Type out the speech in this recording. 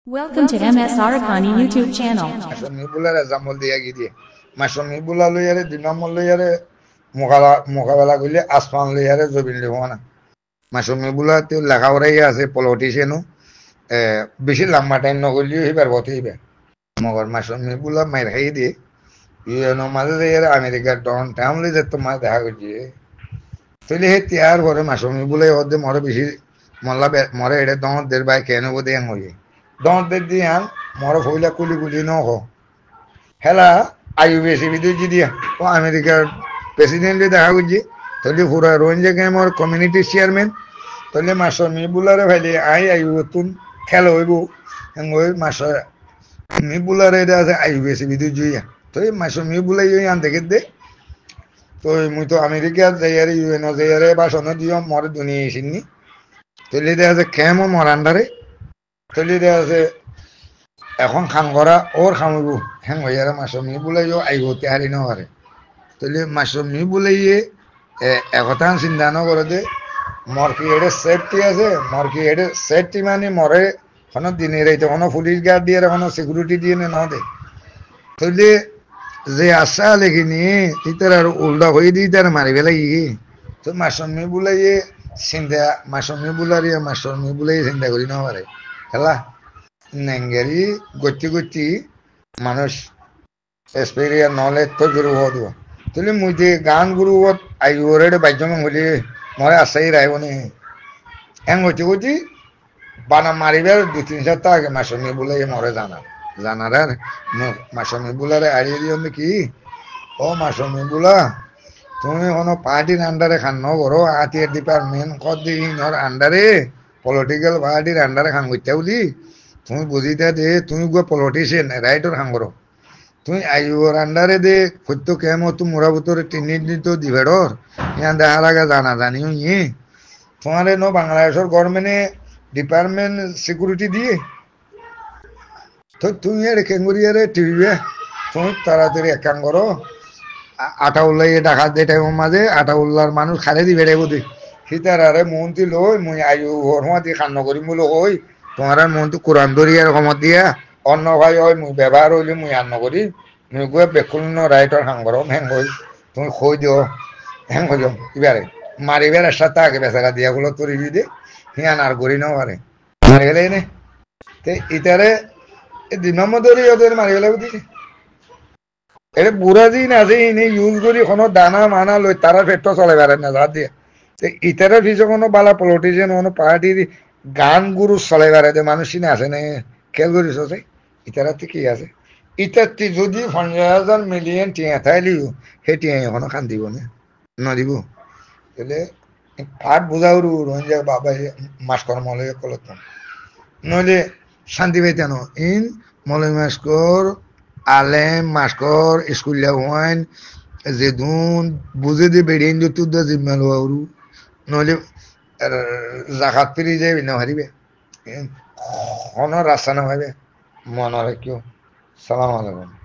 Welcome to MS Arakani YouTube channel. মাসমিবুলার এজামল দিয়া গিয়ে মাসমিবুলা লইয়ারে দুই নম্বর লইয়ারে মোকাবেলা করলে আসমান লইয়ারে জবিন লিখ না মাসমিবুলা তো লেখাপড়াই আছে পলিটিশিয়ানও বেশি লম্বা টাইম নগরলিও হিবার বতে হিবার মগর মাসমিবুলা মাইর খাই দিয়ে ইউএনও মাঝে যাইয়ারে আমেরিকার ডন টাউন লই যেত মা দেখা করছি তাহলে হে তিয়ার করে মাসমিবুলাই হদে মরে বেশি মল্লা মরে এটা দঁদের বাই কেন বোধে হয়ে দঁদের দিয়ে আন মর ফইলা কুলি কুলি ন হেলা আইউবিএসি বিদ্যুৎ দিয়া ও আমেরিকার প্রেসিডেন্টে দেখা করছি তাহলে পুরা রোহিঙ্গা গেমর কমিউনিটি চেয়ারম্যান তাহলে মাসর মিবুলারে ভাইলে আইউ তুন খেলা হইব ওই মাসর মিবুলারে এটা আছে আইউবিএসি বিদ্যুৎ জুইয়া তো এই মাসর মিবুলাই ওই আন দেখে দে তো মুই তো আমেরিকা যাইয়ারে ইউএনও যাইয়ারে ভাষণ দিও মরে দুনিয়া এসিনি তাহলে দেখা আছে কেমন মর আন্ডারে তাহলে দেখা আছে এখন খান করা ওর খামিব হ্যাঁ হইয়ারে মাসমি বুলাইও আইবতে হারি নহারে তাহলে মাসমি বুলাইয়ে একথা চিন্তা ন করে দে মর কি এডে সেফটি আছে মর কি এডে সেফটি মানে মরে কোনো দিনে রাইতে কোনো পুলিশ গার্ড দিয়ে কোনো সিকিউরিটি দিয়ে ন দে তাহলে যে আশা লেখিনি ইতার আর উল্টা হয়ে দিই তার মারি বেলা ই তো মাসমি বুলাইয়ে চিন্তা মাসমি বুলারিয়া মাসমি বুলাই চিন্তা করি ন পারে খেলা নেঙ্গেরি গতি গতি মানুষ এক্সপেরিয়েন্স নলেজ তো গুরু হওয়া দিব তাহলে মুই যে গান গুরু হত আইরে বাইজন হলে মরে আসাই রাইব নি এন গতি গতি বানা মারিবার 2-3 সপ্তাহ আগে মাসমি বলে মরে জানার আর মাসমি বুলারে আড়িয়ে দিও কি ও মাসমি বুলা তুমি কোনো পার্টির আন্ডারে খান ন করো আতিয়ার ডিপার্টমেন্ট কত দিন আন্ডারে পলিটিক্যাল পার্টির আন্ডারে খান করতে বলি তুমি বুঝিতে দে তুমি গো পলিটিশিয়ান রাইটর খান করো তুমি আইওর আন্ডারে দে সত্য কেমন তো মোরা ভিতরে তিনিদিত দিবেড়র ইয়ান দেখা লাগা জানা জানিও ইয়ে তোমার ন বাংলাদেশের গভর্নমেন্টে ডিপার্টমেন্ট সিকিউরিটি দিয়ে তো তুমি আর কেঙ্গুরিয়ারে টিভিবে তুমি তাড়াতাড়ি এক কাম করো আটাউল্লাহ ডাকাত দে টাইমের মাঝে আটাউল্লাহর মানুষ খালে দিবে রে বোধ সীতার আরে মন্ত্রী লই মুই আয়ু হরমাতি খান্ন করি মূল হই তোমার মন্ত্রী কোরআন দরিয়ার সমত দিয়া অন্য ভাই হয় মুই ব্যবহার হইলে মুই আন্ন করি মুই গিয়ে বেকুল রাইটর হাং করম হ্যাং হই তুমি খই দিও হ্যাং হই যাও এবারে মারিবার সাথে আগে বেচারা দিয়া গুলো তরি দে হিয়ান আর করি ন পারে মারি গেলে নে ইতারে দুই নম্বর ধরি ওদের মারি গেলে বুঝি এটা বুড়া দিন আছে ইনি ইউজ করি কোনো দানা মানা লই তারা পেট চলে বেড়ায় না যা দিয়ে ইতারে পিছনে কোনো বালা পলিটিশিয়ান কোনো পার্টির গান গুরু চলে বেড়ায় মানুষ চিনে আছে না খেয়াল করিস ইতারাতে কি আছে ইতারটি যদি 50,000 মিলিয়ন টিয়া থাইলিও সেই টিয়া এখনো খান দিব না নদিব তাহলে ফাট বোঝাও রঞ্জা বাবা মাস কর মলয় কলত নইলে শান্তি পাইতানো ইন মলয় মাস্কর আলেম মাস্কর স্কুলিয়া হওয়ান যে দুন বুঝে দিয়ে বেরিয়ে দিও তুই জিম্মাল হওয়ারু নইলে জাকাত ফিরি যাবি না হারিবে কোনো রাস্তা না হবে মনে রাখিও সালাম আলাইকুম